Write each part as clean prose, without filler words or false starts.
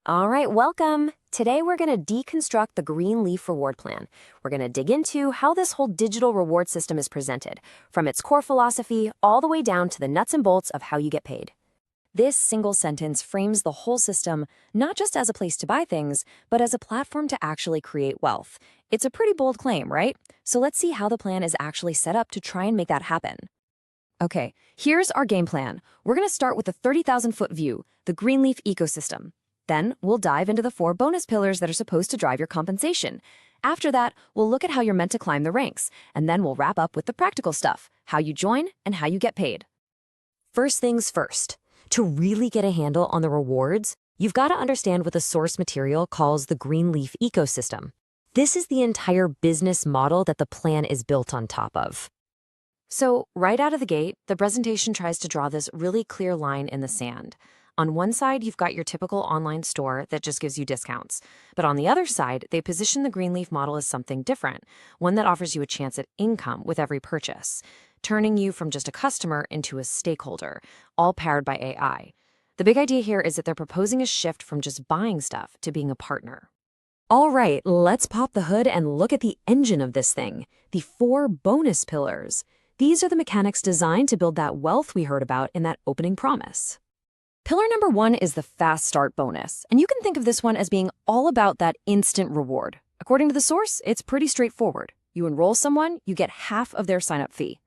All right, welcome. Today we're going to deconstruct the Greenleaf Reward Plan. We're going to dig into how this whole digital reward system is presented, from its core philosophy all the way down to the nuts and bolts of how you get paid. This single sentence frames the whole system not just as a place to buy things, but as a platform to actually create wealth. It's a pretty bold claim, right? So let's see how the plan is actually set up to try and make that happen. Okay, here's our game plan. We're going to start with the 30,000-foot view, the Greenleaf ecosystem. Then we'll dive into the 4 bonus pillars that are supposed to drive your compensation. After that, we'll look at how you're meant to climb the ranks, and then we'll wrap up with the practical stuff, how you join and how you get paid. First things first, to really get a handle on the rewards, you've got to understand what the source material calls the Greenleaf ecosystem. This is the entire business model that the plan is built on top of. So, right out of the gate, the presentation tries to draw this really clear line in the sand. On one side, you've got your typical online store that just gives you discounts. But on the other side, they position the Greenleaf model as something different, one that offers you a chance at income with every purchase, turning you from just a customer into a stakeholder, all powered by AI. The big idea here is that they're proposing a shift from just buying stuff to being a partner. All right, let's pop the hood and look at the engine of this thing, the 4 bonus pillars. These are the mechanics designed to build that wealth we heard about in that opening promise. Pillar number 1 is the fast start bonus, and you can think of this one as being all about that instant reward. According to the source, it's pretty straightforward. You enroll someone, you get half of their sign-up fee.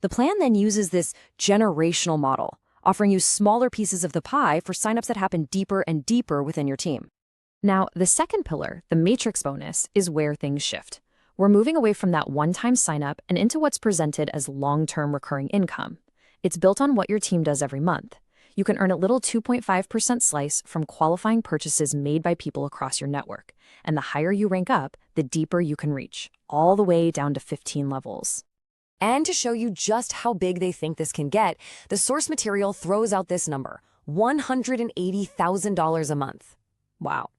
The plan then uses this generational model, offering you smaller pieces of the pie for sign-ups that happen deeper and deeper within your team. Now, the second pillar, the matrix bonus, is where things shift. We're moving away from that one-time sign-up and into what's presented as long-term recurring income. It's built on what your team does every month. You can earn a little 2.5% slice from qualifying purchases made by people across your network. And the higher you rank up, the deeper you can reach, all the way down to 15 levels. And to show you just how big they think this can get, the source material throws out this number, $180,000 a month. Wow.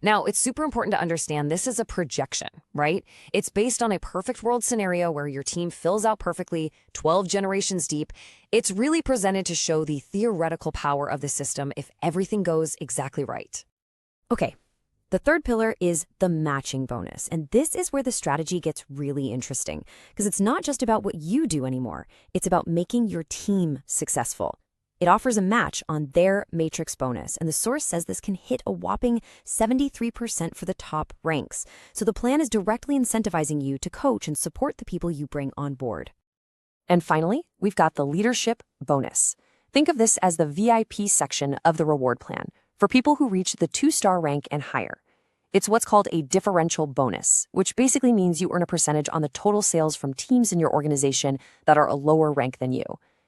Now, it's super important to understand this is a projection, right? It's based on a perfect world scenario where your team fills out perfectly, 12 generations deep. It's really presented to show the theoretical power of the system if everything goes exactly right. Okay, the third pillar is the matching bonus, and this is where the strategy gets really interesting, because it's not just about what you do anymore. It's about making your team successful. It offers a match on their matrix bonus, and the source says this can hit a whopping 73% for the top ranks. So the plan is directly incentivizing you to coach and support the people you bring on board. And finally, we've got the leadership bonus. Think of this as the VIP section of the reward plan for people who reach the 2-star rank and higher. It's what's called a differential bonus, which basically means you earn a percentage on the total sales from teams in your organization that are a lower rank than you.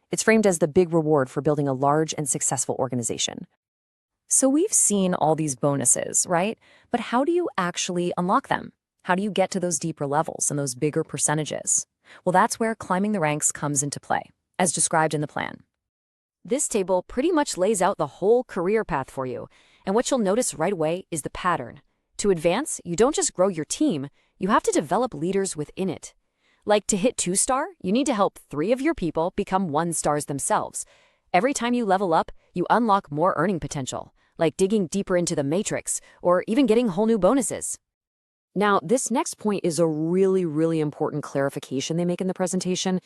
It's framed as the big reward for building a large and successful organization. So we've seen all these bonuses, right? But how do you actually unlock them? How do you get to those deeper levels and those bigger percentages? Well, that's where climbing the ranks comes into play, as described in the plan. This table pretty much lays out the whole career path for you, and what you'll notice right away is the pattern. To advance, you don't just grow your team, you have to develop leaders within it. Like to hit 2-star, you need to help 3 of your people become 1-stars themselves. Every time you level up, you unlock more earning potential, like digging deeper into the matrix or even getting whole new bonuses. Now, this next point is a really, really important clarification they make in the presentation.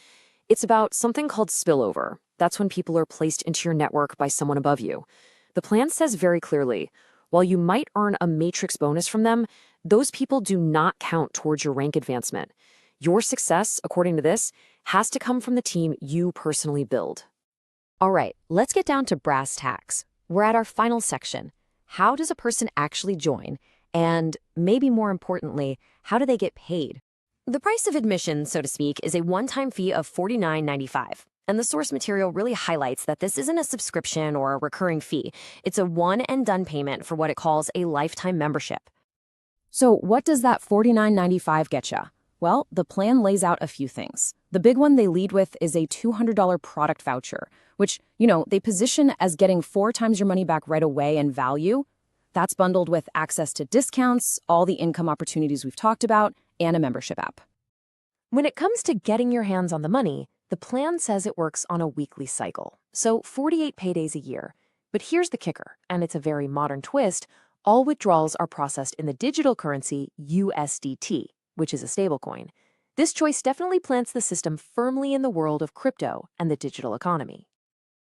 It's about something called spillover. That's when people are placed into your network by someone above you. The plan says very clearly, while you might earn a matrix bonus from them, those people do not count towards your rank advancement. Your success, according to this, has to come from the team you personally build. All right, let's get down to brass tacks. We're at our final section. How does a person actually join? And maybe more importantly, how do they get paid? The price of admission, so to speak, is a one-time fee of $49.95. And the source material really highlights that this isn't a subscription or a recurring fee. It's a one-and-done payment for what it calls a lifetime membership. So what does that $49.95 get you? Well, the plan lays out a few things. The big one they lead with is a $200 product voucher, which, they position as getting 4 times your money back right away in value. That's bundled with access to discounts, all the income opportunities we've talked about, and a membership app. When it comes to getting your hands on the money, the plan says it works on a weekly cycle, so 48 paydays a year. But here's the kicker, and it's a very modern twist, All withdrawals are processed in the digital currency USDT, which is a stablecoin. This choice definitely plants the system firmly in the world of crypto and the digital economy.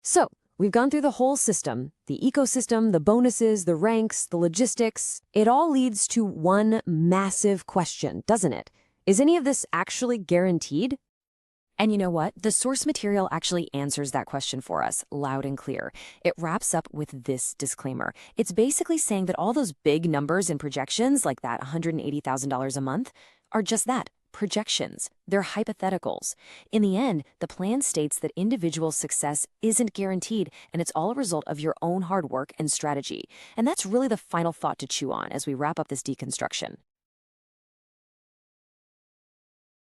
So, we've gone through the whole system, the ecosystem, the bonuses, the ranks, the logistics. It all leads to one massive question, doesn't it? Is any of this actually guaranteed? And you know what? The source material actually answers that question for us, loud and clear. It wraps up with this disclaimer. It's basically saying that all those big numbers and projections, like that $180,000 a month, are just that, projections. They're hypotheticals. In the end, the plan states that individual success isn't guaranteed, and it's all a result of your own hard work and strategy. And that's really the final thought to chew on as we wrap up this deconstruction.